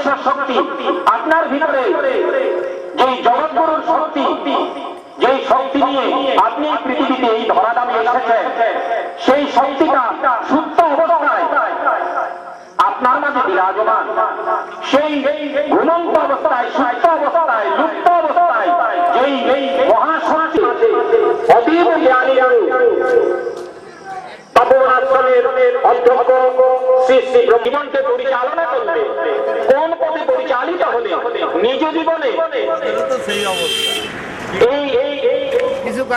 অদৃশ্য শক্তি আপনার ভিতরে, যেই জগৎগুরুর শক্তি, যেই শক্তি নিয়ে আপনি এই পৃথিবীতে এই ধরাধামে এসেছেন, সেই শক্তিটা সুপ্ত অবস্থায় আপনার মাঝে বিরাজমান। সেই ঘুমন্ত অবস্থায়, সুপ্ত অবস্থায়, লুপ্ত অবস্থায় যেই মহাশক্তি অতীব জ্ঞানী তপন আশ্রমের অধ্যক্ষ শ্রী শ্রী জীবনকে পরিচালনা করবে, কোন পথে পরিচালিত হলে নিজ জীবনে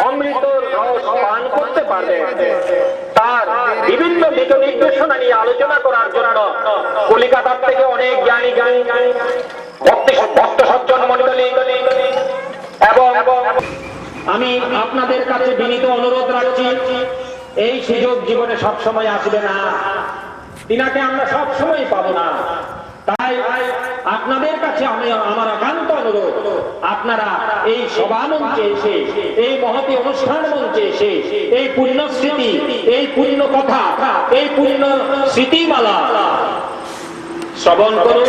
অমৃত রস পান করতে পারবে, তার বিভিন্ন দিক নির্দেশনা নিয়ে আলোচনা করার জন্য কলিকাতার থেকে অনেক জ্ঞানী ভক্ত সজ্জন মন্ডলী এবং আমি আপনাদের কাছে বিনীত অনুরোধ রাখছি, এই সুযোগ জীবনে সবসময় আসবে না, তিনাকে আমরা সবসময় পাবো না। তাই আপনাদের কাছে আমার একান্ত অনুরোধ, আপনারা এই সভা মঞ্চে এসে, এই মহতী অনুষ্ঠান মঞ্চে এসে এই পুণ্য স্মৃতি, এই পুণ্য কথা, এই পুণ্য স্মৃতিমালা শ্রবণ করুন।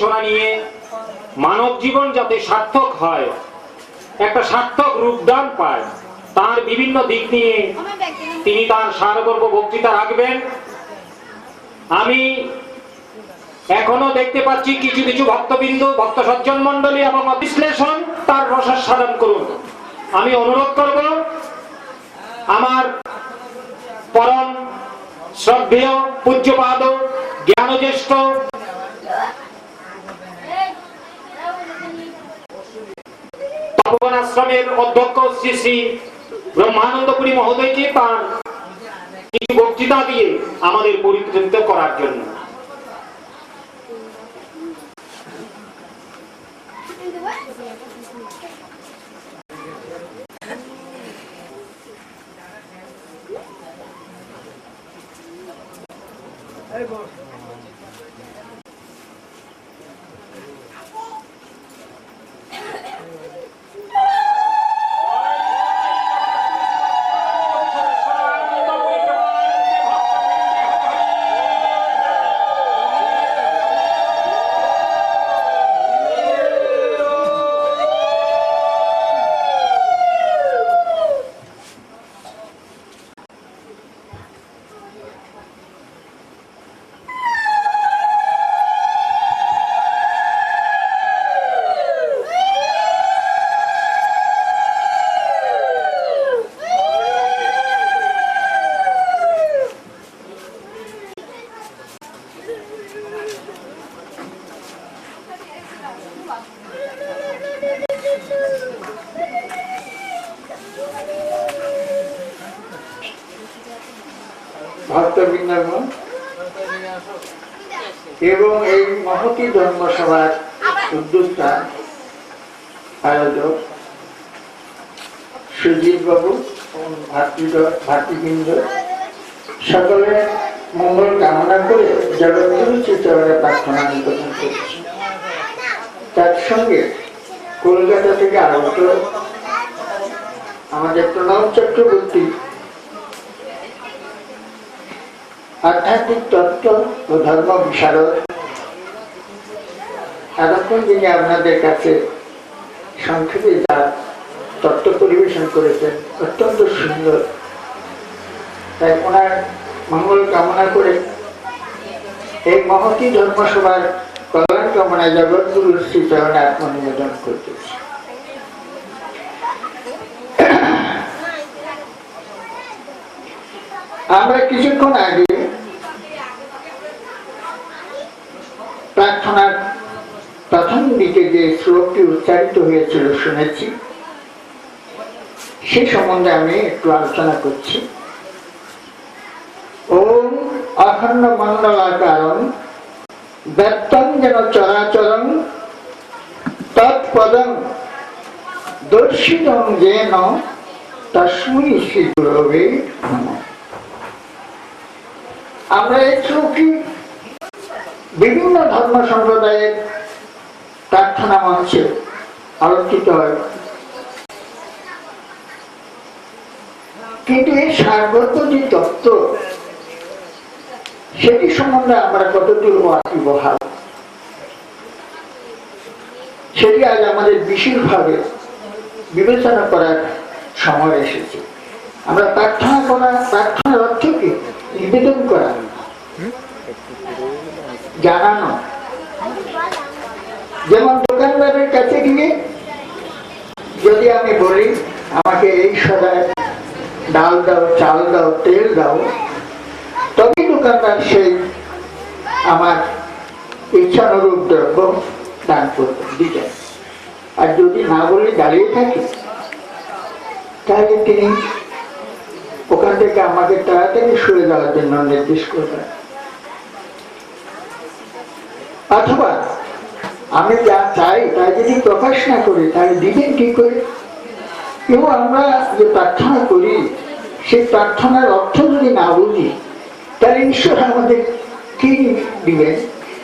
গবেষণা নিয়ে মানব জীবন যাতে সার্থক হয়, একটা সার্থক রূপদান পায়, তার বিভিন্ন দিক নিয়ে তিনি তার সারগর্ভ বক্তৃতা রাখবেন। আমি এখনো দেখতে পাচ্ছি কিছু কিছু ভক্তবিন্দু, ভক্ত সজ্জন মন্ডলী এবং বিশ্লেষণ তার রসাস্বাদন করুন। আমি অনুরোধ করব আমার পরম শ্রদ্ধেয় পূজ্যপাদ জ্ঞানজ্যেষ্ঠ তপবন আশ্রমের অধ্যক্ষ শ্রী শ্রী ব্রহ্মানন্দপুরী মহোদয়কে তার কিছু বক্তৃতা দিয়ে আমাদের পরিচিত করার জন্য। ভক্তবৃন্দগণ এবং এই মহতী ধর্মসভার উদ্যোক্তা আয়োজক সুজিত বাবু এবং ভাতৃবৃন্দ সকলে মঙ্গল কামনা করে জগৎগুরু শ্রীচরণে প্রার্থনা নিবেদন করছি। তার সঙ্গে কলকাতা থেকে আগত আমাদের প্রণব চক্রবর্তী আধ্যাত্মিক তত্ত্ব ও ধর্ম বিশারদ, এতক্ষণ যিনি আপনাদের কাছে সংক্ষেপে যা তত্ত্ব পরিবেশন করেছেন অত্যন্ত সুন্দর। তাই ওনার মঙ্গল কামনা করে এই মহতী ধর্মসভার কল্যাণ কামনায় জগৎগুরুর শ্রীচরণে আত্মনিবেদন করতেছি। আমরা কিছুক্ষণ আগে প্রার্থনার প্রথম দিকে যে শ্লোকটি উচ্চারিত হয়েছিল শুনেছি, সে সম্বন্ধে আমি একটু আলোচনা করছি। ওম অখণ্ড মণ্ডলাকারং ব্যক্তং যেন চরাচরং তৎপদং দর্শিতং যেন তস্मै শ্রী গুরবে নমঃ। আমরা এই শ্লোকটি বিভিন্ন ধর্ম সম্প্রদায়ের প্রার্থনা মঞ্চে আলোচিত হয়, কিন্তু এই সারগত যে তত্ত্ব সেটি সম্বন্ধে আমরা কতদূর ওয়াকিবহাল সেটি আজ আমাদের বিশেষভাবে বিবেচনা করার সময় এসেছে। আমরা প্রার্থনা করা, প্রার্থনার অর্থ কি? নিবেদন করা, জানানো। যেমন দোকানদারের কাছে গিয়ে যদি আমি বলি আমাকে এই সদায় ডাল দাও, চাল দাও, তেল দাও, তবে দোকানদার সেই আমার ইচ্ছানুরূপ দ্রব্য দান করতে দিতেন। আর যদি না বলে দাঁড়িয়ে থাকি তাহলে তিনি ওখান থেকে আমাকে তাড়াতাড়ি সরে যাওয়ার জন্য নির্দেশ করবেন। অথবা আমি যা চাই তাই যদি প্রকাশ না করি তাহলে দিবেন কি করে? এবং আমরা যে প্রার্থনা করি সেই প্রার্থনার অর্থ যদি না বুঝি তাহলে ঈশ্বর আমাদের কি দিবেন,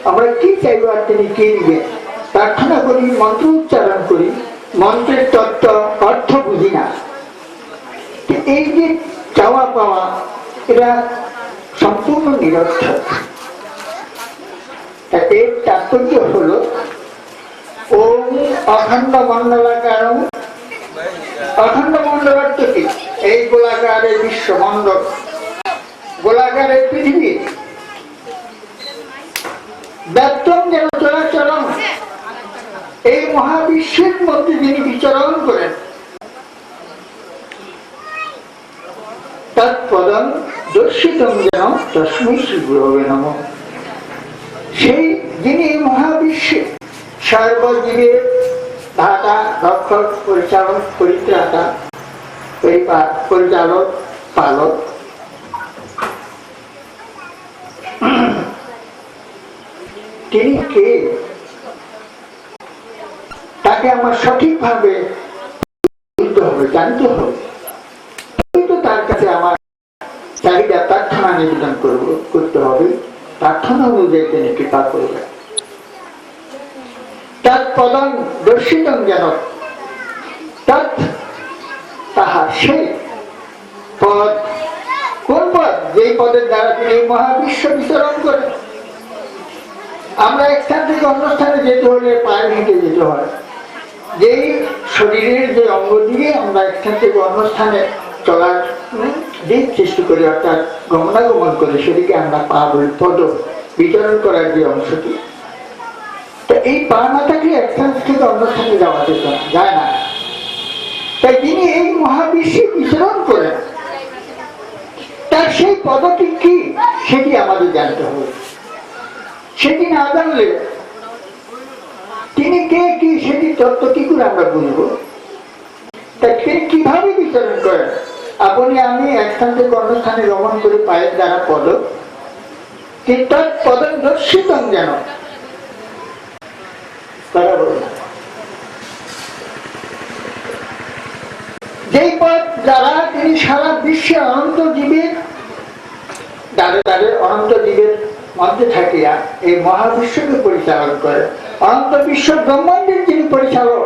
আমরা কি চাইব আর তিনি কি দিবেন? প্রার্থনা করি, মন্ত্র উচ্চারণ করি, মন্ত্রের তত্ত্ব অর্থ বুঝি না। এই যে চাওয়া পাওয়া এটা সম্পূর্ণ নিরর্থক। এর তাৎপর্য হলো ওম অখণ্ড মণ্ডলাকারম। অখণ্ড মণ্ডল অর্থ কি? এই গোলাকারের বিশ্বমণ্ডল, গোলাকারের পৃথিবী, ব্যক্তম যেন চলাচলম, এই মহাবিশ্বের মধ্যে যিনি বিচরণ করেন, তৎপদম দর্শিতম যেন তস্मै শ্রী গুরবে নমঃ। সেই যিনি মহাবিশ্বে সর্বজীবের দাতা, রক্ষক, পরিচালক, পরিত্রাতা, পরিচালক, পালক, তিনি কে তাকে আমার সঠিকভাবে বুঝতে হবে, জানতে হবে। কিন্তু তার কাছে আমার চাহিদা প্রার্থনা নিবেদন করতে হবে, প্রার্থনা অনুযায়ী তিনি কৃপা করবেন। তৎপদম দর্শিতম যেন, তৎ তাহা সেই পদ, কোন পদ? যেই পদের দ্বারা তিনি মহাবিশ্ব বিচরণ করেন। আমরা এক স্থান থেকে অন্য স্থানে যেতে হলে পায়ে হেঁটে যেতে হয়। যেই শরীরের যে অঙ্গ দিয়ে আমরা এক স্থান থেকে অন্য স্থানে চলার দিক সৃষ্টি করি, অর্থাৎ গমনাগমন করি, সেটিকে আমরা পা বলি। পদ বিচরণ করার যে অংশটি, তো এই পা না থাকলে এক স্থান থেকে অন্য স্থানে যাওয়া যেত না, যায় না। তাই তিনি এই মহাবিশ্বে বিচরণ করেন, তার সেই পদটি কি সেটি আমাদের জানতে হবে। সেটি না জানলে তিনি কে কি সেটি তত্ত্ব কি করে আমরা বুঝবো? তা তিনি কিভাবে বিচরণ করেন? আপনি আমি এক স্থান থেকে অন্য স্থানে গমন করে পায়ের দ্বারা পদ, কিন্তু পদম দর্শিতম যেন, তারা বলল যেই পদ দ্বারা তিনি সারা বিশ্বে অনন্ত জীবের দ্বারে দ্বারে অনন্ত জীবের মধ্যে থাকিয়া এই মহাবিশ্বকে পরিচালন করে, অনন্ত বিশ্ব ব্রহ্মাণ্ডের যিনি পরিচালক,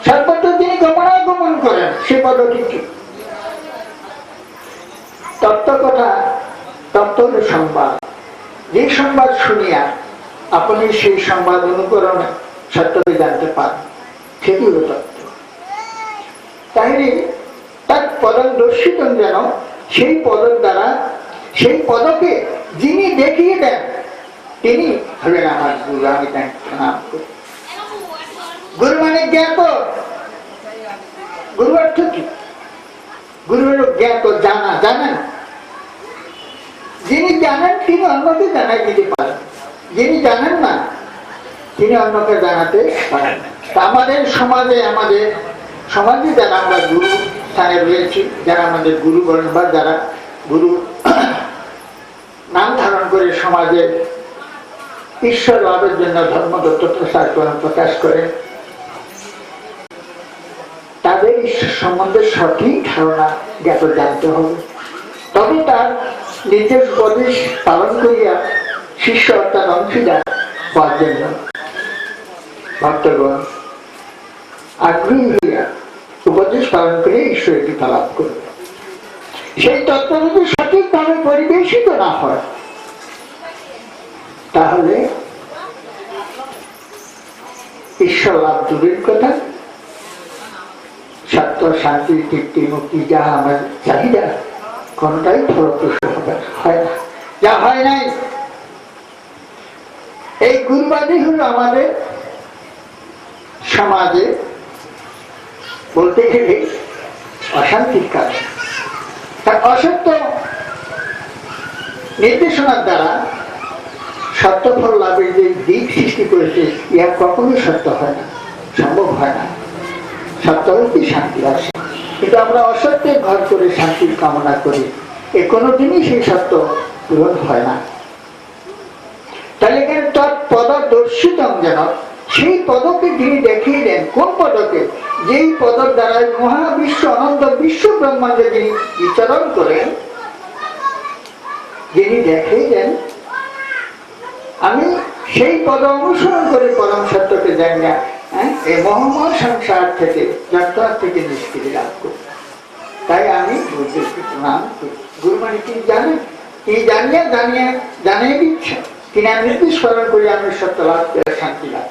সর্বত্র তিনি গমনাগমন করেন, সে পদটি কি? তত্ত্ব কথা, তত্ত্ব সংবাদ। যে সংবাদ শুনিয়া আপনি সেই সংবাদ অনুকরণে সত্যকে জানতে পারেন, সেটি হল তত্ত্ব। তাহলে তার পদম দর্শিতম যেন, সেই পদের দ্বারা, সেই পদকে যিনি দেখিয়ে দেন তিনি হলেন আমার গুরু। আমি তাকে প্রণাম করি। গুরু মানে জ্ঞাত। গুরু অর্থ কি? গুরু হল জ্ঞাত, জানা, জানেন। যিনি জানেন তিনি অন্যকে জানাই দিতে পারেন, যিনি জানেন না তিনি অন্যকে জানাতে পারেন। আমাদের সমাজে যারা আমরা গুরু স্থানে রয়েছি, যারা আমাদের গুরু বলেন বা যারা গুরু নাম ধারণ করে সমাজে ঈশ্বর লাভের জন্য ধর্মতত্ত্ব প্রসার করেন, প্রকাশ করেন, তাদের ঈশ্বর সম্বন্ধে সঠিক ধারণা জ্ঞাত জানতে হবে। তবে তার নির্দেশ উপদেশ পালন করিয়া শিষ্য অর্থাৎ অংশীদার হওয়ার জন্য ভক্তগণ আগ্রহী হইয়া উপদেশ পালন করে ঈশ্বরের কৃপা লাভ করবে। সেই তত্ত্ব যদি সঠিকভাবে পরিবেশিত না হয়, তাহলে ঈশ্বর লাভ দূরের কথা, সত্য, শান্তি, তৃপ্তি, মুক্তি যা আমার চাহিদা, কোনটাই ফলপ্রসূ হয় না, যা হয় নাই। এই গুরুবাদী হল আমাদের সমাজে বলতে গেলে অশান্তির কারণ। তার অসত্য নির্দেশনার দ্বারা সত্য ফল লাভের যে দিক সৃষ্টি করেছে, ইহা কখনোই সত্য হয় না, সম্ভব হয় না। সত্য হইতে শান্তি আসে, কিন্তু আমরা অসত্যের ঘর করে শান্তির কামনা করি, এ কোনোদিনই সেই সত্য পূরণ হয় না। তাহলে এখানে তৎপদ দর্শিতম যেন, সেই পদকে যিনি দেখিয়ে দেন। কোন পদকে? যেই পদের দ্বারা মহাবিশ্ব অনন্ত বিশ্ব ব্রহ্মাণ্ডে যিনি বিচরণ করেন, যিনি দেখিয়ে দেন, আমি সেই পদ অনুসরণ করে পরম সত্যকে জানি না, এই মহাময় সংসার থেকে, যন্ত্রণা থেকে নিষ্কৃতি লাভ করি। তাই আমি গুরুদেবকে প্রণাম করি। গুরু মানে কি জানেন? তিনি জানিয়ে দিচ্ছেন। কিনা নির্দেশ স্মরণ করি আমি সত্য লাভ করে শান্তি লাভ।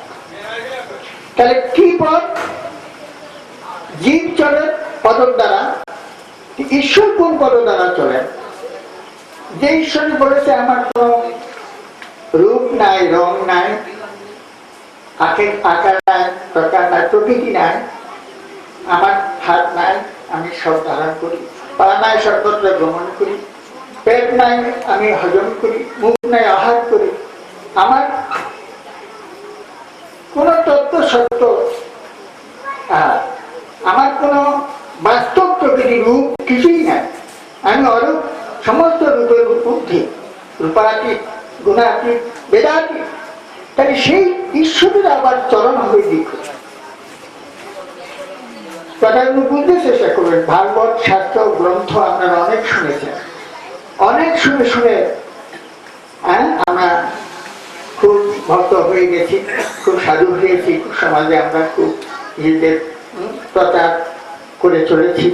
তাহলে কি পথ? জীব চলে পদর দ্বারা, ঈশ্বর কোন পদ দ্বারা চলেন? যে ঈশ্বর বলেছে আমার কোন রূপ নাই, রং নাই, আকার নাই, প্রকার নাই, প্রকৃতি নাই, আমার হাত নাই, আমি সব ধারণ করি, পা নাই, সর্বত্র ভ্রমণ করি, পেট নাই, আমি হজম করি, মুখ নাই, আহার করি, আমার কোন তত্ত্ব সত্য, আমার কোন বাস্তব প্রকৃতি রূপ কিছুই নাই, আমি অরূপ, সমস্ত রূপের ঊর্ধ্বে, রূপাতীত, গুণাতীত, বেদাতীত। তাহলে সেই ঈশ্বরের আবার চরণ হবে দীর্ঘ। কথাগুলো বুঝতে চেষ্টা করবেন। ভাগবত শাস্ত্র গ্রন্থ আপনারা অনেক শুনেছেন, অনেক শুনে শুনে আমরা খুব ভক্ত হয়ে গেছি, খুব সাধু হয়েছি, খুব সমাজে আমরা খুব নিজেদের প্রচার করে চলেছি।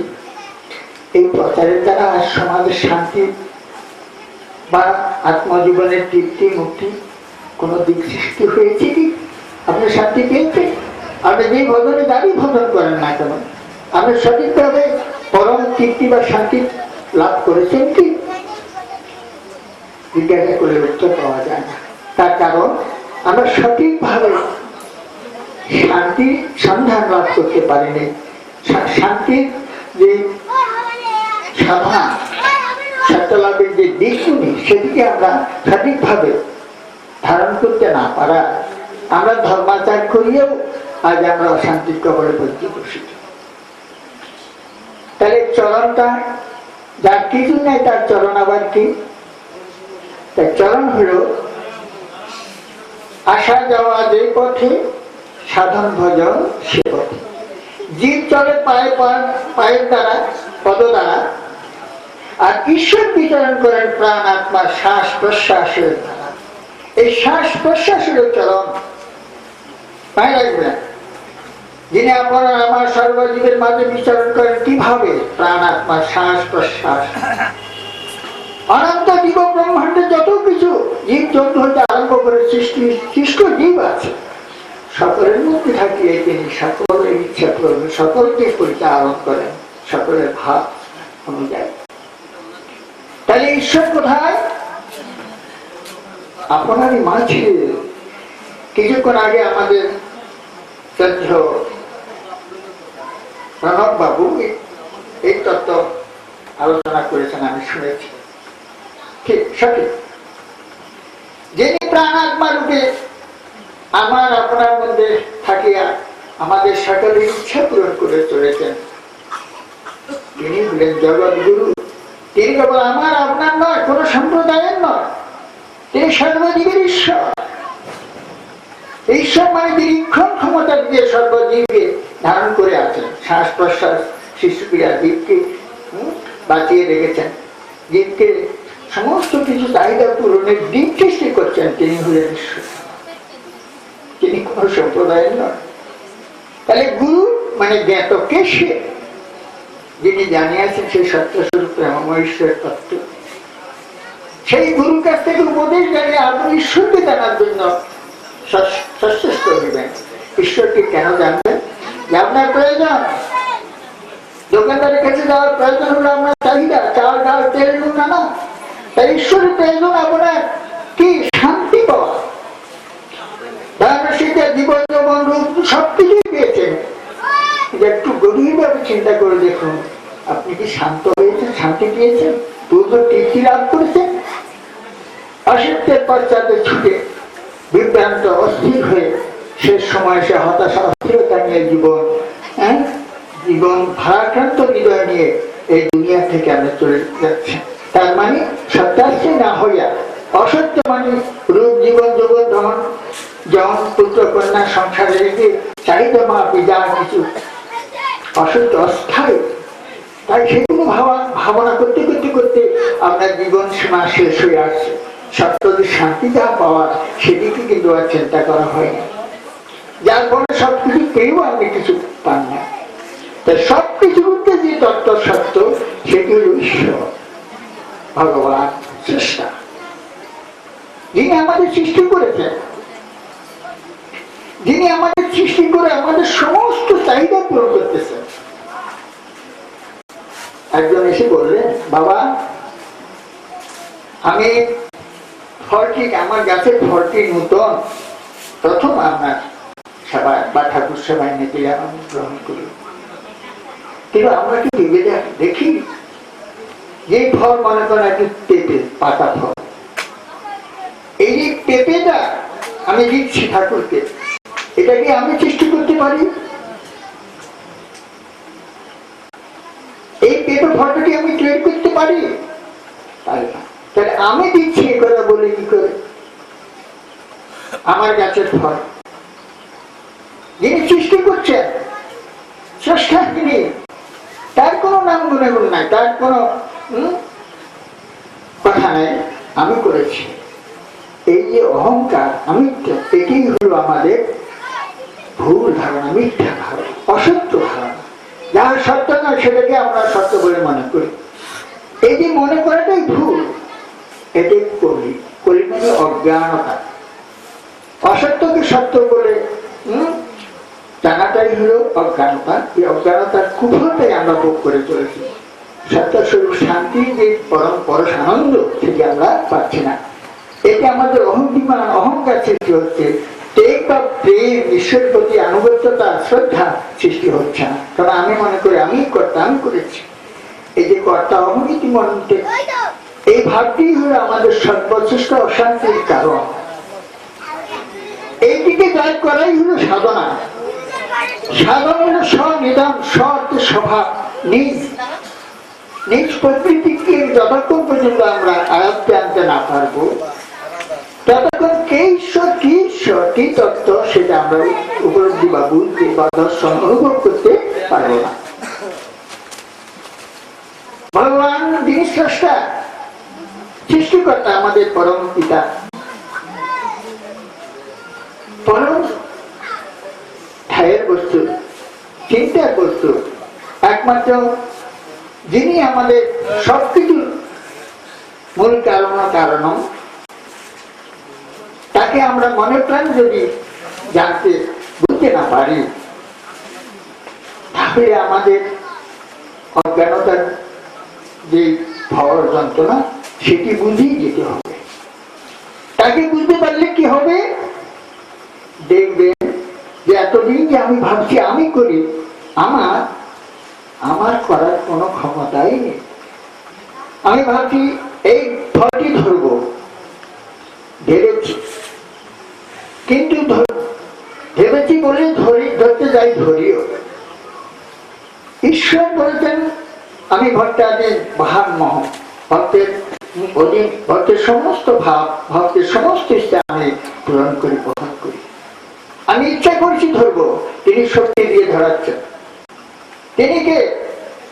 এই প্রচারের দ্বারা সমাজের শান্তি বা আত্মজীবনের তৃপ্তি, মুক্তি কোন দিক সৃষ্টি হয়েছে কি? আপনি শান্তি পেয়েছেন? আপনি যে ভজনে দাবি ভজন করেন না কেন, আপনি সঠিকভাবে পরম তৃপ্তি বা শান্তি লাভ করেছেন কি? জিজ্ঞাসা করে উত্তর পাওয়া যায় না। তার কারণ আমরা সঠিকভাবে শান্তির সন্ধান লাভ করতে পারিনি। শান্তির যে সাধনা, সত্য লাভের যে দিকগুলি, সেদিকে আমরা সঠিকভাবে ধারণ করতে না পারা, আমরা ধর্মাচার করিয়েও আজ আমরা অশান্তির কবলে পড়তে বসেছি। তাহলে চরণটা যার কিছু নেই, তার চরণ আবার কি? তার চরণ হলো আসা যাওয়া যে পথে, সাধন ভজন সে পথে। জীব চলে পায়ের দ্বারা, পদ দ্বারা, আর ঈশ্বর বিচরণ করেন প্রাণ আত্মার শ্বাস প্রশ্বাসের দ্বারা। এই শ্বাস প্রশ্বাসের চরণ পায়ে রাখবেন। যিনি আপনারা আমার সর্বজীবের মাঝে বিচরণ করেন কিভাবে? প্রাণ আত্মার শ্বাস প্রশ্বাস। অনন্ত জীব ব্রহ্মাণ্ডে যত কিছু জীব জন্তু হতে আরম্ভ করে সৃষ্ট জীব আছে, সকলের মধ্যে থাকিয়ে তিনি সকলের ইচ্ছা করবেন, সকলকে পরিচালন করেন সকলের ভাব অনুযায়ী। তাহলে ঈশ্বর কোথায়? আপনারই মাঝে। কিছুক্ষণ আগে আমাদের প্রণব বাবু এই তত্ত্ব আলোচনা করেছেন, আমি শুনেছি। ঠিক সঠিক। যিনি প্রাণ আত্মা রূপে আমার আপনার মধ্যে থাকিয়া আমাদের সকলের ইচ্ছা পূরণ করে চলেছেন, তিনি হলেন জগৎ গুরু। তিনি কেবল আমার আপনার নয়, কোন সম্প্রদায়ের নয়, তিনি সর্বজীবের ঈশ্বর। ঈশ্বর মানে দীর্ঘক্ষণ ক্ষমতা দিয়ে সর্বজীবকে ধারণ করে আছেন। শ্বাস প্রশ্বাস শিশুক্রিয়া জীবকে বাঁচিয়ে রেখেছেন, জীবকে সমস্ত কিছু চাহিদা পূরণের দিক সৃষ্টি করছেন। তিনি হলেন ঈশ্বর, তিনি কোন সম্প্রদায়ের নয়। তাহলে গুরু মানে জ্ঞাত কে? সে যিনি জানিয়েছেন সেই সত্যস্বরূপ প্রেমময় ঈশ্বরের তত্ত্ব। সেই গুরুর কাছ থেকে উপদেশ জানিয়ে আপনি ঈশ্বরকে জানার জন্য সচেষ্ট হইবেন। ঈশ্বরকে কেন জানবেন? যে আপনার প্রয়োজন। দোকানদারের কাছে যাওয়ার প্রয়োজন হলো আপনার চাহিদা, চাল ডাল তেল নুন আনা। তাই ঈশ্বরের প্রয়োজন আপনার কি? শান্তি পাওয়া। জীবন যৌবন রূপ সবকিছুই পেয়েছেন। একটু গভীরভাবে চিন্তা করে দেখুন, আপনি কি শান্ত হয়েছেন? শান্তি পেয়েছেন? পূর্ণ তৃপ্তি লাভ করেছেন? অসত্যের পশ্চাতে ছুটে বিভ্রান্ত অস্থির হয়ে শেষ সময় সে হতাশা অস্থিরতা নিয়ে জীবন ভারাক্রান্ত হৃদয় নিয়ে এই দুনিয়া থেকে আমরা চলে যাচ্ছি। তার মানে সত্যাশ্রী না হইয়া অসত্য মানে রূপ জীবন যৌবন ধন জন পুত্র কন্যা সংসারে রেখে চাহিদা মা যা কিছু অসত্য অস্থায়ী, তাই সেগুলো ভাবনা করতে করতে করতে আপনার জীবন সীমা শেষ হয়ে আসছে। সত্য যে শান্তি যা পাওয়ার সেদিকে কিন্তু আর চিন্তা করা হয়নি, যার ফলে সবকিছু পেয়েও আপনি কিছু পান না। তাই সবকিছুর মধ্যে যে তত্ত্ব সত্য সেটি হল ঈশ্বর, ভগবান, স্রষ্টা। যিনি আমাদের সৃষ্টি করেছেন, যিনি আমাদের সৃষ্টি করে আমাদের সমস্ত চাহিদা পূরণ করতেছেন। একজন এসে বললেন, বাবা আমি ফলটি, আমার গাছের ফলটি নূতন, প্রথম আপনার সেবায় বা ঠাকুর সেবায় নিতে আমি গ্রহণ করি। কিন্তু আমরা কি ভেবে দেখি যে ফল মনে করেন একটি পেঁপে, পাতা ফল, এই যে পেঁপেটা আমি দিচ্ছি ঠাকুরকে, এটা কি আমি সৃষ্টি করতে পারি? এই পেঁপে ফলটাকে আমি তৈরি করতে পারি? পারি না। তাহলে আমি দিচ্ছি এ কথা বলে কি করে? আমার গাছের ফল যিনি সৃষ্টি করছেন, স্রষ্টা তিনি, তার কোনো নাম গুণাগুণ নাই, তার কোনো কথা নাই, আমি করেছি। এই যে অহংকার, আমিত্ব, এটাই হলো আমাদের ভুল ধারণা, মিথ্যা ধারণা, অসত্য ধারণা। যার সত্য নয় সেটাকে আমরা সত্য বলে মনে করি। এই যে মনে করাটাই ভুল, এটাই কলি। কলি মানে অজ্ঞানতা। অসত্যকে সত্য বলে জানাটাই হলো অজ্ঞানতা। এই অজ্ঞানতার কুফলটাই আমরা ভোগ করে চলেছি। সত্যস্বরূপ শান্তি, যে পরম পরশ আনন্দ, সেটি আমরা পাচ্ছি না। এতে আমাদের অহংবিমান, অহংকার সৃষ্টি হচ্ছে। টেক বা প্রেম, ঈশ্বরের প্রতি আনুগত্যতা, শ্রদ্ধা সৃষ্টি হচ্ছে না। কারণ আমি মনে করি আমি কর্তা, আমি করেছি। এই যে কর্তা অহমিতি মনতে, এই ভাবটি হলো আমাদের সর্বশ্রেষ্ঠ অশান্তির কারণ। এইটিকে জয় করাই হলো সাধনা। সাধনা হলো স্বনিধান, স্বভাব, নিজ নিজ প্রকৃতিকে যতক্ষণ পর্যন্ত আমরা আয়ত্তে আনতে না পারবো, ততক্ষণ কে ঈশ্বর, কি ঈশ্বর, কি তত্ত্ব, সেটা আমরা উপলব্ধি বা বুঝতে বা দর্শন অনুভব করতে পারবো না। ভগবান যিনি স্রষ্টা, সৃষ্টিকর্তা, আমাদের পরম পিতা, পরম ঠায়ের বস্তু, চিন্তার বস্তু, একমাত্র যিনি আমাদের সবকিছু মূল কারণ, তাকে আমরা মনে প্রাণ যদি জানতে বুঝতে না পারি, তাহলে আমাদের অজ্ঞানতার যে ভয় যন্ত্রণা, সেটি বুঝেই যেতে হবে। তাকে বুঝতে পারলে কি হবে? দেখবেন যে এতদিন যে আমি ভাবছি আমি করি, আমার করার কোনো ক্ষমতাই নেই। আমি ভাবছি এই ফলটি ধরবো, ভেবেছি, কিন্তু ভেবেছি বলে ধরতে যাই, ধরিও। ঈশ্বর বলেছেন আমি ভক্তাদের বাহান মহ, ভক্তের অধীন, ভক্তের সমস্ত ভাব, ভক্তের সমস্ত ইচ্ছা আমি পূরণ করি, বহন করি। আমি ইচ্ছা করছি ধরবো, তিনি শক্তি দিয়ে ধরাচ্ছেন। তিনি কে?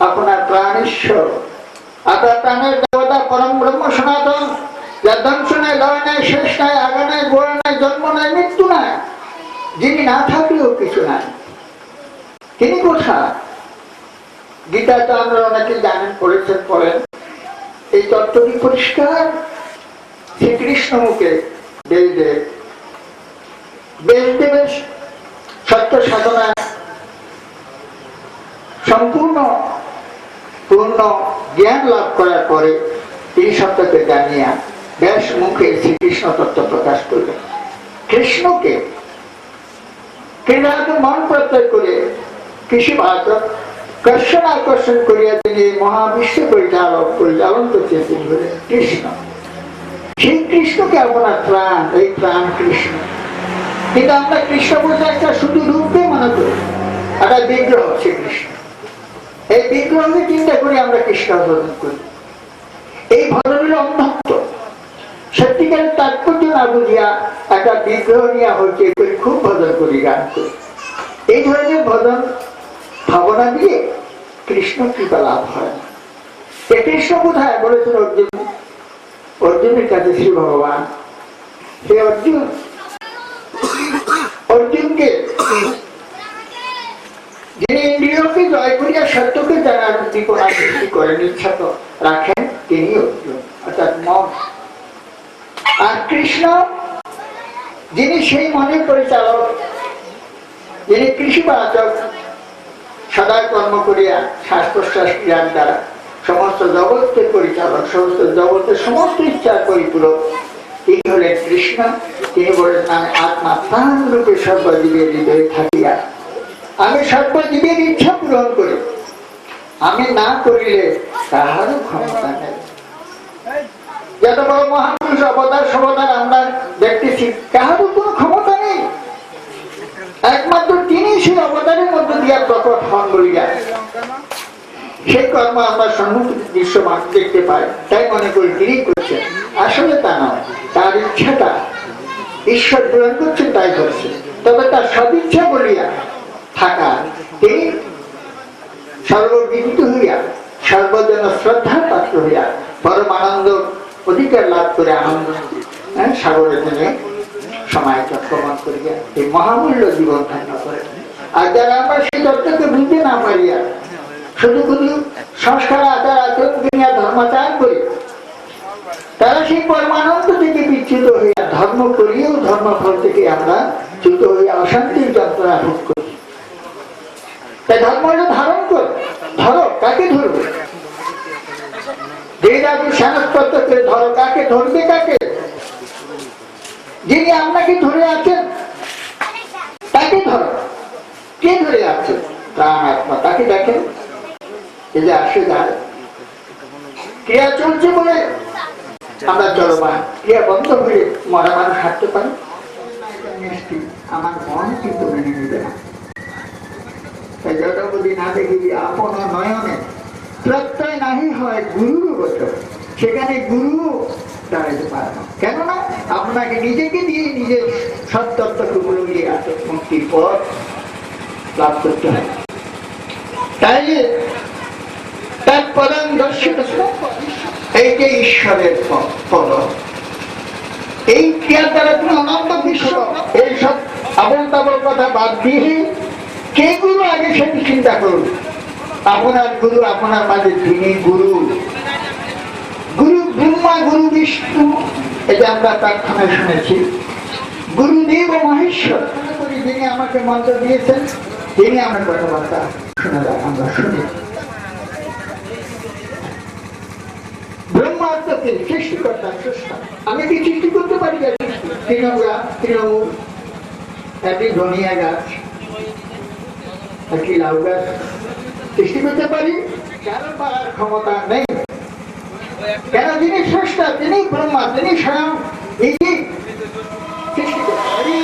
আপনার প্রাণ ঈশ্বর, আপনার প্রাণের দেবতা পরম ব্রহ্ম সনাতন, যার ধ্বংস নাই, লয় নাই, শেষ নাই, আগা নাই, গোড়া নাই, জন্ম নাই, মৃত্যু নাই, যিনি না থাকলেও কিছু নাই। তিনি কোথায়? গীতা তো আমরা অনেকে জানেন, পড়েছেন, পড়েন। এই তত্ত্বটি পরিষ্কার শ্রীকৃষ্ণ মুখে বেশদেবের সত্য সাধনা সম্পূর্ণ পূর্ণ জ্ঞান লাভ করার পরে তিনি সত্যকে জানিয়া ব্যাস মুখে শ্রীকৃষ্ণ তত্ত্ব প্রকাশ করলেন। কৃষ্ণকে ক্রীড়াকে মন প্রত্যয় করে কৃষি কৃষ্ণ আকর্ষণ করিয়া তিনি মহাবিশ্ব পরিচালন করছেন। তিনি হলেন কৃষ্ণ। সেই কৃষ্ণকে আপনার প্রাণ, এই প্রাণ কৃষ্ণ। কিন্তু আমরা কৃষ্ণ বলতে একটা শুধু রূপকে মনে করি, একটা বিগ্রহ হচ্ছে কৃষ্ণ। এই বিগ্রহকে চিন্তা করে আমরা কৃষ্ণ ভজন করি। এই ভজন হল অন্ধত্ব। সত্যিকারের তাৎপর্য না বুঝিয়া একটা বিগ্রহ নিয়ে হচ্ছে খুব ভজন করি, গান করি। এই ধরনের ভজন ভাবনা দিয়ে কৃষ্ণ কৃপা লাভ হয় না। কৃষ্ণ কোথায় বলেছেন অর্জুন? অর্জুনের কাছে শ্রী ভগবান, সে অর্জুনকে যিনি ইন্দ্রিয়কে জয় করিয়া সত্যকে জানার উদ্দীপনা সৃষ্টি করেন, ইচ্ছা তো রাখেন, তিনি অর্জুন, অর্থাৎ মন। আর কৃষ্ণ যিনি সেই মনের পরিচালক, যিনি কৃষিবাচক, সদা কর্ম করিয়া শ্বাস প্রশ্বাস ক্রিয়ার দ্বারা সমস্ত জগতের পরিচালক, সমস্ত জগতের সমস্ত ইচ্ছার পরিপূরক, তিনি হলেন কৃষ্ণ। তিনি বলেন, আমি আত্মা প্রাণ রূপে সর্বজীবের হৃদয়ে থাকিয়া আমি সর্বজীবের ইচ্ছা পূরণ করি, আমি না করিলে তাহারও ক্ষমতা নেই। যত বড় মহাপুরুষ অবতার সবতার আমরা দেখতেছি, কাহারও কোনো ক্ষমতা নেই, একমাত্র তিনি সেই অবতারের মধ্য দিয়ে প্রকট হন বলিয়া সেই কর্ম আমরা সম্মুখে দৃশ্যমান দেখতে পাই, তাই মনে করি তিনি করছেন। আসলে তা নয়, তার ইচ্ছাটা ঈশ্বর পূরণ করছেন, তাই করছে। তবে তার সদিচ্ছা বলিয়া থাকা, তিনি সর্ববিদিত হইয়া সর্বজন শ্রদ্ধার পাত্র হইয়া পরম আনন্দ অধিকার লাভ করে আনন্দ সাগরের জন্য সময় চক্রমণ করিয়া এই মহামূল্য জীবন ধান্য করে। আর যারা আমরা সেই তত্ত্বকে বুঝতে না পারিয়া শুধু শুধু সংস্কার আচার আচরণ করিয়া ধর্মাচার করি, তারা সেই পরমানন্দ থেকে বিচ্যুত হইয়া ধর্ম করিয়েও ধর্মফল থেকে আমরা চ্যুত হইয়া অশান্তির যন্ত্রণা ভোগ করি। তাই ধর্ম ধারণ কর, ধরো, কাকে ধরবে? যে জাতি সানসপত্রকে ধরো, কাকে ধরবে? কাকে? যিনি আপনাকে ধরে আছেন তাকে ধরো। কে ধরে আছেন? প্রাণ আত্মা, তাকে দেখেন। এই যে আসে যায়, ক্রিয়া চলছে বলে আমরা চলমান, ক্রিয়া বন্ধ হয়ে মরা মানুষ হাঁটতে পারে। আমার মন কিন্তু মেনে নেবে না। যতবধি না দেখিবি আপন নয়নে প্রত্যয় নাহি হয় গুরুর বচন, সেখানে গুরু দাঁড়াইতে পারে না। কেননা আপনাকে নিজেকে দিয়ে নিজের সত্যত্বকে বলিয়ে মুক্তির পথ লাভ করতে হয়। তাই তার প্রধান দর্শন এইটা ঈশ্বরের ফল। এই ক্রিয়ার দ্বারা তুমি অনন্ত বিশ্ব, এইসব আবল তাবল কথা বাদ দিয়ে কে গুরু আগে সেটি চিন্তা করুন। আপনার গুরু আপনার মাঝে তিনি গুরু, গুরু ব্রহ্মা, গুরু বিষ্ণু, এটা আমরা প্রার্থনায় শুনেছি। গুরুদেব ও মহেশ্বর, যিনি আমাকে মন্ত্র দিয়েছেন, তিনি আমার কথাবার্তা শুনে যান, আমরা শুনি। ব্রহ্মাত্মকে সৃষ্টিকর্তা স্রষ্টা, আমি কি সৃষ্টি করতে পারি? তৃণমূল, একটি ধনিয়া গাছ, একটি লাউ গাছ সৃষ্টি করতে পারি? কারণ পারার ক্ষমতা নেই। কেন? যিনি স্রষ্টা, তিনি ব্রহ্মা, তিনি স্বয়ং নিজে সৃষ্টি করতে পারি।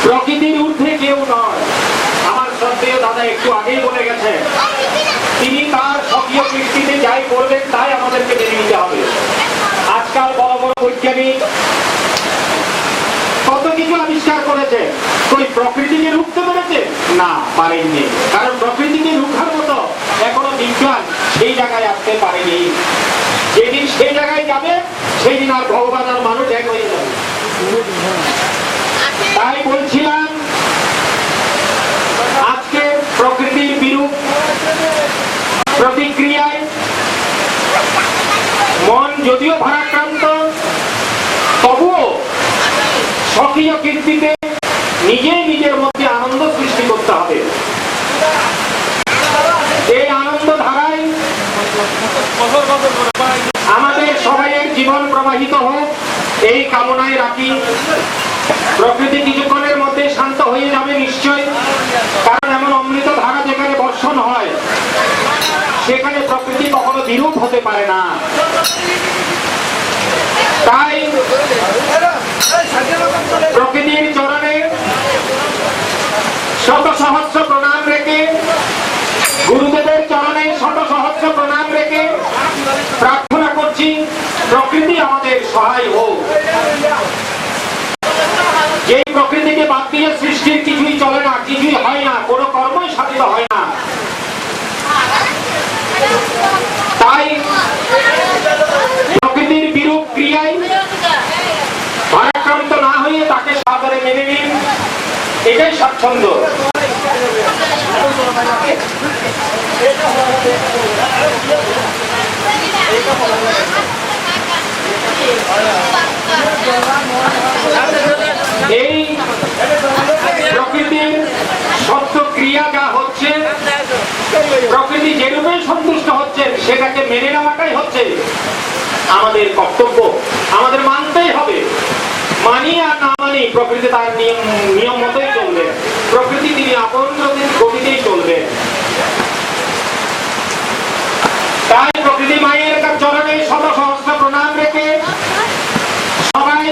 প্রকৃতির ঊর্ধ্বে কেউ নয়। আমার শ্রদ্ধেয় দাদা একটু আগেই বলে গেছে, তিনি তার স্বকীয় কৃষ্টিতে যাই করবেন তাই আমাদেরকে মেনে নিতে হবে। আজকাল বড় বড় বৈজ্ঞানিক কত কিছু আবিষ্কার করেছে, ওই প্রকৃতিকে রুখতে পেরেছে? না, পারেননি। কারণ প্রকৃতিকে রুখার মতো এখনো বিজ্ঞান সেই জায়গায় আসতে পারেনি। যেদিন সেই জায়গায় যাবে সেই দিন আর ভগবান আর মানুষ এক হয়ে যাবে। তাই বলছিলাম, আজকে প্রকৃতির বিরূপ প্রতিক্রিয়ায় মন যদিও ভারাক্রান্ত, তবুও স্বকীয় কীর্তিতে নিজেই নিজের মধ্যে আনন্দ সৃষ্টি করতে হবে। এই আনন্দ ধারায় আমাদের সবাইয়ের জীবন প্রবাহিত হোক, এই কামনায় রাখি। প্রকৃতি কিছুক্ষণের মধ্যে শান্ত হয়ে যাবে নিশ্চয়, কারণ এমন অমৃত ধারা যেখানে বর্ষণ হয় সেখানে প্রকৃতি কখনো বিরূপ হতে পারে না। তাই প্রকৃতির চরণে শত সহস্র প্রণাম রেখে, গুরুদেবের চরণে শত সহস্র প্রণাম রেখে প্রার্থনা করছি, প্রকৃতি আমাদের সহায় হোক। যে প্রকৃতিকে বাদ দিয়ে সৃষ্টির কিছুই চলে না, কিছুই হয় না, কোনো কর্মই সাধিত হয় না। সাদরে মেনে নিন, এটাই স্বাচ্ছন্দ্য। এই প্রকৃতির সত্য ক্রিয়া যা হচ্ছে, প্রকৃতি যেরূপে সন্তুষ্ট হচ্ছে সেটাকে মেনে নেওয়াটাই হচ্ছে আমাদের কর্তব্য। আমাদের মানতেই হবে। মানি আর না মানি, প্রকৃতি তার নিয়ম মতোই চলবে। প্রকৃতি তিনি আপন গতিতেই চলবে। তাই প্রকৃতি মায়ের চরণে শত সহস্র প্রণাম রেখে সবাই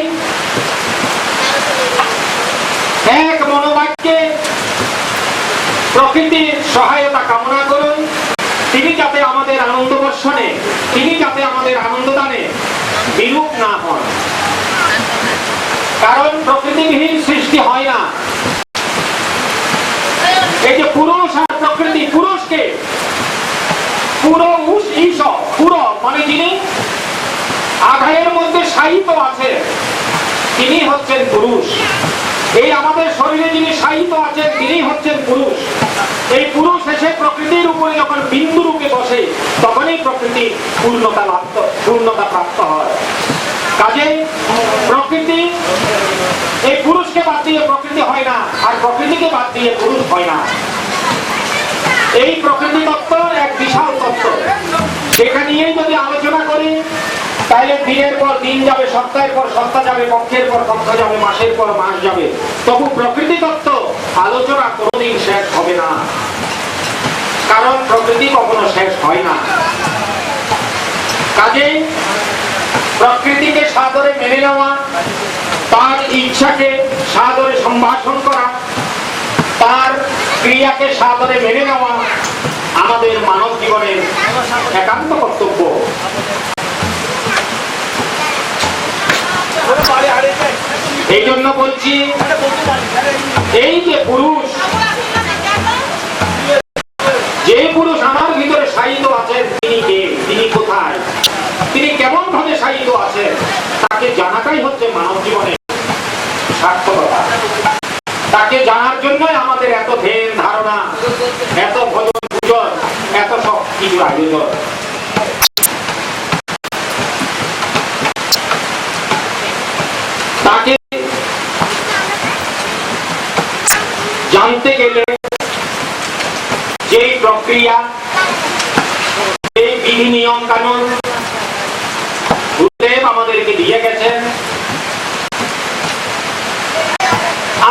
এক মনোবাক্যে প্রকৃতির সহায়তা কামনা করুন। তিনি যাতে আমাদের আনন্দ বর্ষণে, তিনি যাতে আমাদের আনন্দ দানে বিরূপ না হন। কারণ প্রকৃতিবিহীন সৃষ্টি হয় না। এই যে পুরুষ আর প্রকৃতি, পুরুষকে পুরো ঈশব, পুরো মানে যিনি আধারের মধ্যে শায়িত আছে তিনি হচ্ছেন পুরুষ। এই আমাদের শরীরে যিনি শায়িত আছেন তিনি হচ্ছেন পুরুষ। এই পুরুষ এসে প্রকৃতির উপরে যখন বিন্দু রূপে বসে তখনই প্রকৃতি পূর্ণতা প্রাপ্ত হয়। কাজেই প্রকৃতি, এই পুরুষকে বাদ দিয়ে প্রকৃতি হয় না, আর প্রকৃতিকে বাদ দিয়ে পুরুষ হয় না। এই প্রকৃতি তত্ত্ব এক বিশাল তত্ত্ব। সেটা নিয়েই যদি আলোচনা করি তাহলে দিনের পর দিন যাবে, সপ্তাহের পর সপ্তাহ যাবে, পক্ষের পর পক্ষ যাবে, মাসের পর মাস যাবে, তবু প্রকৃতি তত্ত্ব আলোচনা কোনোদিন শেষ হবে না। কারণ প্রকৃতি কখনো শেষ হয় না। কাজেই প্রকৃতিকে সাদরে মেনে নেওয়া, তার ইচ্ছাকে সাদরে সম্ভাষণ করা, তার ক্রিয়াকে সাদরে মেনে নেওয়া আমাদের মানব জীবনের একান্ত কর্তব্য। এই জন্য বলছি, এই যে পুরুষ, যে পুরুষ আমার ভিতরে শায়িত আছেন তিনি কে, তিনি কোথায়, তিনি কেমন ভাবে শায়িত আছেন তাকে জানাটাই হচ্ছে মানব জীবনের সার্থকতা। তাকে জানার জন্যই আমাদের এত ধ্যান ধারণা, এত ভজন পূজন, এত সব কিছু আয়োজন। তাকে জানতে গেলে যে প্রক্রিয়া, যে বিধি নিয়ম কানুন গুরুদেব আমাদেরকে দিয়ে গেছেন,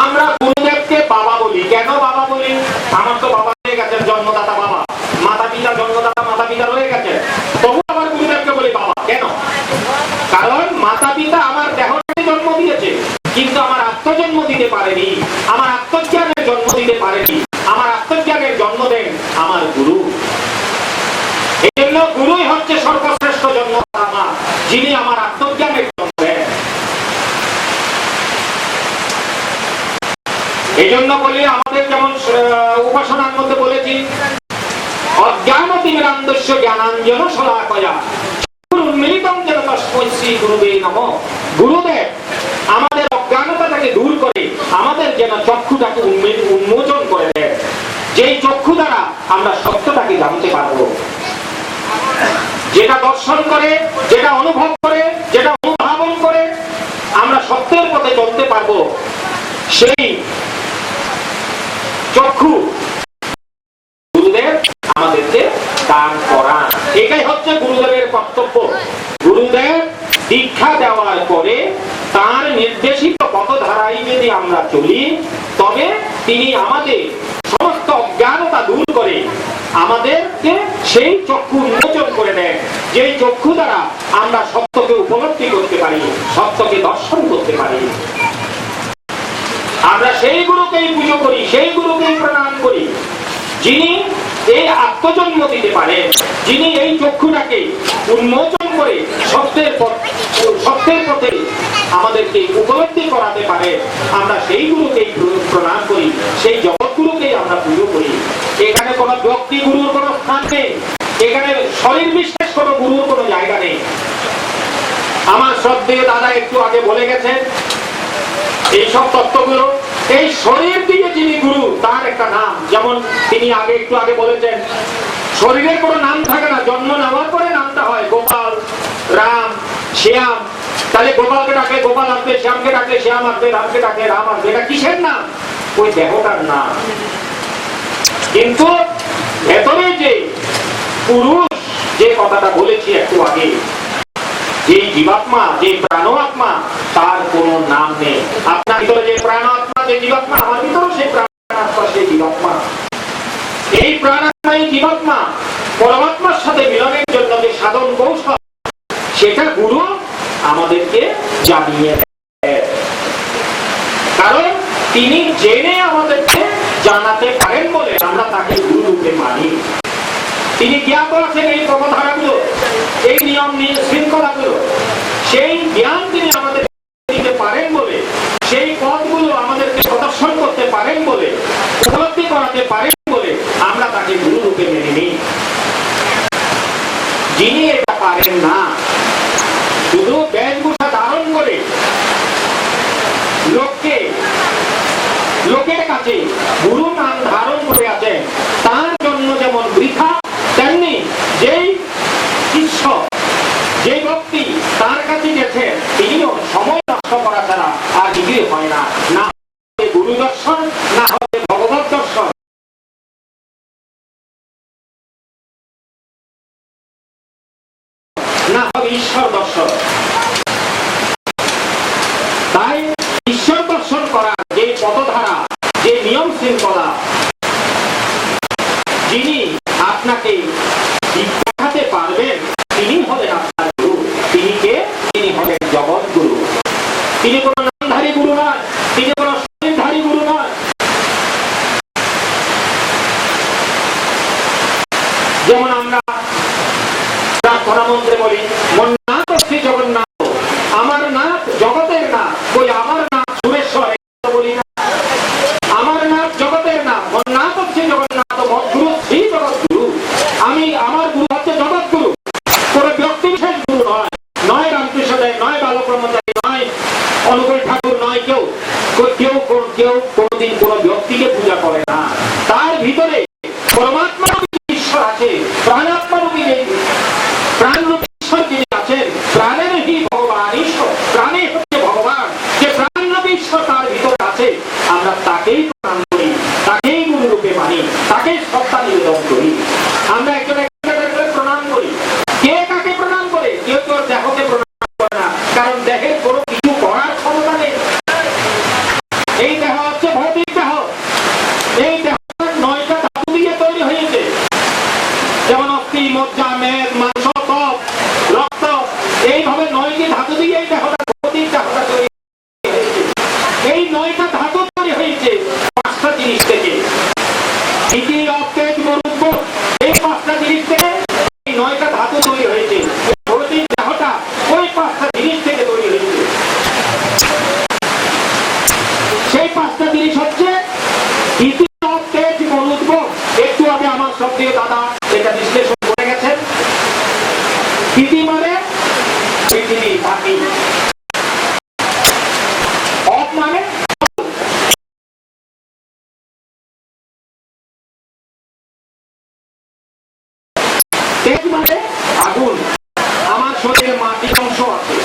আমরা গুরুদেবকে বাবা বলি। কেন বাবা বলি? আমার তো বাবা হয়ে গেছেন, জন্মদাতা বাবা, মাতা পিতা জন্মদাতা মাতা পিতা রয়ে গেছে, তবু আবার গুরুদেবকে বলি বাবা। কেন? কারণ মাতা পিতা আমার দেহকে জন্ম দিয়েছে, কিন্তু আমার আত্মজন্ম দিতে পারেনি, আমার আত্মজ্ঞানের জন্ম দিতে পারেনি। আমার আত্মজ্ঞানের জন্ম দেন আমার গুরু। এই জন্য গুরুই হচ্ছে সর্বশ্রেষ্ঠ জন্মদাতা মা, যিনি আমার আত্মজ্ঞানের জন্ম দেন। এই জন্য বলি, আমাদের যেমন উপাসনার মধ্যে বলেছি, অজ্ঞানতিমিরান্ধস্য জ্ঞানাঞ্জন শলাকয়া উন্মিলিতং যেন তস্मै শ্রী গুরুবে নমঃ। গুরুদেব আমাদের অজ্ঞানতাটাকে দূর করে আমাদের যেন চক্ষুটাকে উন্মোচন করে দেয়, যেই চক্ষু দ্বারা আমরা সত্যটাকে জানতে পারবো। যেটা দর্শন করে, যেটা অনুভব করে, যেটা অনুধাবন করে আমরা সত্যের পথে চলতে পারবো, সেই চক্ষু গুরুদেব আমাদেরকে দান করা। এটাই হচ্ছে গুরুদেবের কর্তব্য। গুরুদেব দীক্ষা দেওয়ার পরে তার নির্দেশিত পথধারায় যদি আমরা চলি, তবে তিনি আমাদের সমস্ত অজ্ঞানতা দূর করে আমাদেরকে সেই চক্ষু উন্মোচন করে দেন, যেই চক্ষু দ্বারা আমরা সত্যকে উপলব্ধি করতে পারি, সত্যকে দর্শন করতে পারি। আমরা সেই গুরুকেই পুজো করি, সেই গুরুকেই প্রণাম করি, যিনি এই আত্মজন্ম দিতে পারেন, যিনি এই চক্ষুটাকে উন্মোচন করে সত্যের পথে আমাদেরকে উপলব্ধি করাতে পারে। আমরা সেই গুরুকেই প্রণাম করি, সেই জগৎগুরুকেই আমরা পুজো করি। এখানে কোনো ব্যক্তি গুরুর কোনো স্থান নেই, এখানে শরীর বিশেষ কোনো গুরুর কোনো জায়গা নেই। আমার শ্রদ্ধেয় দাদা একটু আগে বলে গেছেন, এইসব তত্ত্বগুলো, এই শরীর দিয়ে যিনি গুরু তার একটা নাম, যেমন তিনি একটু আগে বলেছেন শরীরের কোনো নাম থাকে না, জন্ম নেওয়ার পরে নামটা হয় গোপাল, রাম, শ্যাম। তাহলে গোপালকে ডাকলে গোপাল আসবে, শ্যামকে ডাকলে শ্যাম আসবে, রামকে ডাকলে রাম আসবে। এটা কিসের নাম? ওই দেহটার নাম। কিন্তু ভেতরে যে পুরুষ, যে কথাটা বলেছি একটু আগে, যে জীবাত্মা, যে প্রাণাত্মা, তার কোনো নাম নেই। আপনার ভিতরে যে প্রাণাত্মা, যে জীবাত্মা, আমার ভিতরে সেই প্রাণাত্মা, সেই জীবাত্মা। এই প্রাণাত্মা, এই জীবাত্মা পরমাত্মার সাথে মিলনের জন্য যে সাধন কৌশল, সেটা গুরু আমাদেরকে জানিয়ে দেয়। কারণ তিনি জেনে আমাদেরকে জানাতে পারেন বলে আমরা তাকে গুরু রূপে মানি। তিনি জ্ঞাত আছেন এই পথধারাগুলো, এই নিয়ম শৃঙ্খলাগুলো, সেই জ্ঞান তিনি আমাদের দিতে পারেন বলে, সেই পথগুলো আমাদেরকে প্রদর্শন করতে পারেন বলে, উপলব্ধি করাতে পারেন বলে আমরা তাকে গুরু রূপে মেনে নিই। যিনি এটা পারেন না, শুধু বেশভূষা ধারণ করে লোকের কাছে গুরু নাম ধারণ করে আছেন, তার জন্য যেমন বৃথা, তেমনি যেই ঈশ্বর, যে ব্যক্তি তার কাছে গেছে, তিনিও সময় নষ্ট করা ছাড়া আর কিছুই হয় না। না হবে গুরু দর্শন, না হবে ভগবত দর্শন, না হবে ঈশ্বর দর্শন। তাই ঈশ্বর দর্শন করার যে পথধারা, যে নিয়ম শৃঙ্খলা, যিনি আপনাকে দেখাতে পারবেন, তিনি হলেন আপনার গুরু। তিনি কে? তিনি হলেন জগৎ গুরু। তিনি কোন নামধারী গুরু নয়, তিনি কোন শরীরধারী গুরু নয়। যেমন আমরা প্রার্থনা মন্ত্রে বলি, মন্নাথ শ্রী জগন্নাথ, আমার নাথ জগতের নাথ। বই আমার নাথ সুরেশ্বর বলি না, আমার নাথ জগতের নাথ, মন্নাথ শ্রী জগন্নাথ, মদ্গুরু শ্রী জগৎ গুরু। আমার গুরু হচ্ছে জগৎ গুরু, কোন ব্যক্তি বিশেষ গুরু নয়। নয় রামকৃষ্ণ দেব, নয় বালক ব্রহ্মচারী, নয় অনুকূল ঠাকুর, নয় কেউ কোনদিন কোন ব্যক্তিকে পূজা করে না। তার ভিতরে পরমাত্মা ঈশ্বর আছে, প্রাণাত্মা রূপী প্রাণরূপী ঈশ্বর যিনি আছেন, প্রাণেরই ভগবান ঈশ্বর, প্রাণে হচ্ছে ভগবান, যে প্রাণরূপী ঈশ্বর তার ভিতরে আছে, আমরা তাকেই প্রণাম করি, তাকেই গুরু রূপে মানি, তাকেই শ্রদ্ধা নিবেদন করি। আমরা একজন প্রণাম করি। কে কাকে প্রণাম করে? কেউ কেউ দেহকে প্রণাম করে না, কারণ দেহের কোনো কিছু করার ক্ষমতা নেই। এই দেহ হচ্ছে ভৌতিক দেহ। এই দেহ 9টা ধাতু দিয়ে তৈরি হয়েছে, যেমন অস্থি, মজ্জা, মেদ, মাংস, ত্বক, রক্ত, এইভাবে 9টি ধাতু দিয়ে এই দেহটা, ভৌতিক দেহটা তৈরি হয়েছে। এই 9টা ধাতু তৈরি হয়েছে 5টা জিনিস থেকে। ইতি, অপ্তেজ, মরুদ্ভ, এই 5টা জিনিস থেকে এই 9টা ধাতু তৈরি হয়েছে। ভৌতিক দেহটা ওই 5টা জিনিস থেকে তৈরি হয়েছে। সেই 5টা জিনিস হচ্ছে ইতি, অপ্তেজ, মরুদ্ভ। একটু আগে আমার শ্রদ্ধেয় দাদা এটা বিশ্লেষণ করে গেছেন। ইতি মানে পৃথিবী, মাটি। অপ মানে তেজ মানে আগুন। আমার শরীরে মাটির অংশ আছে,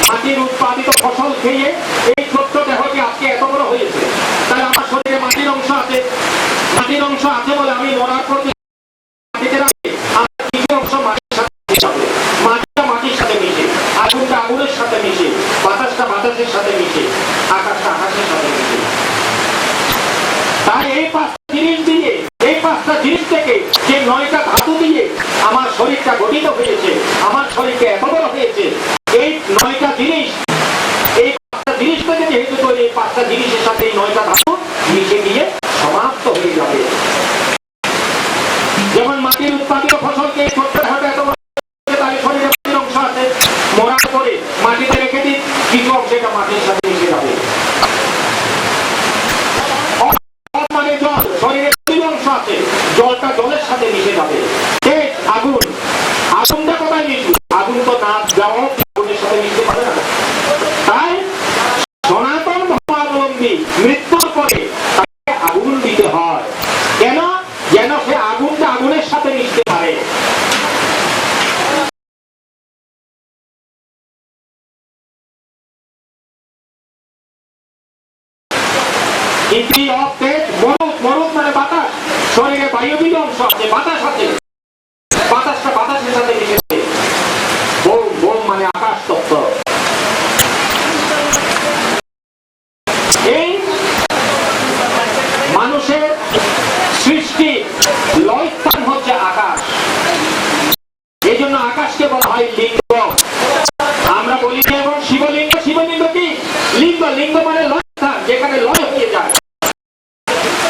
মাটির উৎপাদিত ফসল খেয়ে এই ছোট্ট দেহটি আজকে এত বড় হয়েছে। তাই আমার শরীরে মাটির অংশ আছে। মাটির অংশ আছে বলে আমি মরার পর মাটিতে রাখি, আমার কিছু অংশ মাটির সাথে মিশে, মাটিটা মাটির সাথে মিশে, আগুনটা আগুনের সাথে মিশে, বাতাসটা বাতাসের সাথে মিশে, আকাশটা আকাশের সাথে মিশে। তাই এই 5টা জিনিস দিয়ে, এই 5টা জিনিস থেকে, যে 9টা ধাতু দিয়ে আমার শরীরটা গঠিত হয়েছে, আমার শরীরকে এত বড় হয়েছে, এই 9টা জিনিস, এই 5টা জিনিস থেকে যেহেতু তৈরি, এই 5টা জিনিসের সাথে এই 9টা ধাতু মিশে গিয়ে সমাপ্ত হয়ে যাবে। যেমন মাটির উৎপাদিত ফসলকে ছোট্ট দেহটা এত বড়, তাই শরীরে মাটির অংশ আছে, মরার পরে মাটিতে রেখে দিই, কিছু অংশ এটা মাটির সাথে মিশে যাবে। মানে জল, শরীরে কিছু অংশ আছে, জলটা জলের সাথে মিশে যাবে। তেজ, আগুন, আগুনটা কোথায় মিশবে? আগুন তো না যাও আগুনের সাথে মিশতে পারে না। তাই সনাতন ধর্ম ব্যক্তি মৃত্যুর পরে তাকে আগুন দিতে হয়, কেন? যেন সে আগুনটা আগুনের সাথে মিশতে পারে। মরুদ, মরুদ মানে বাতাস, শরীরে বায়বীয় অংশ আছে, বাতাস আছে,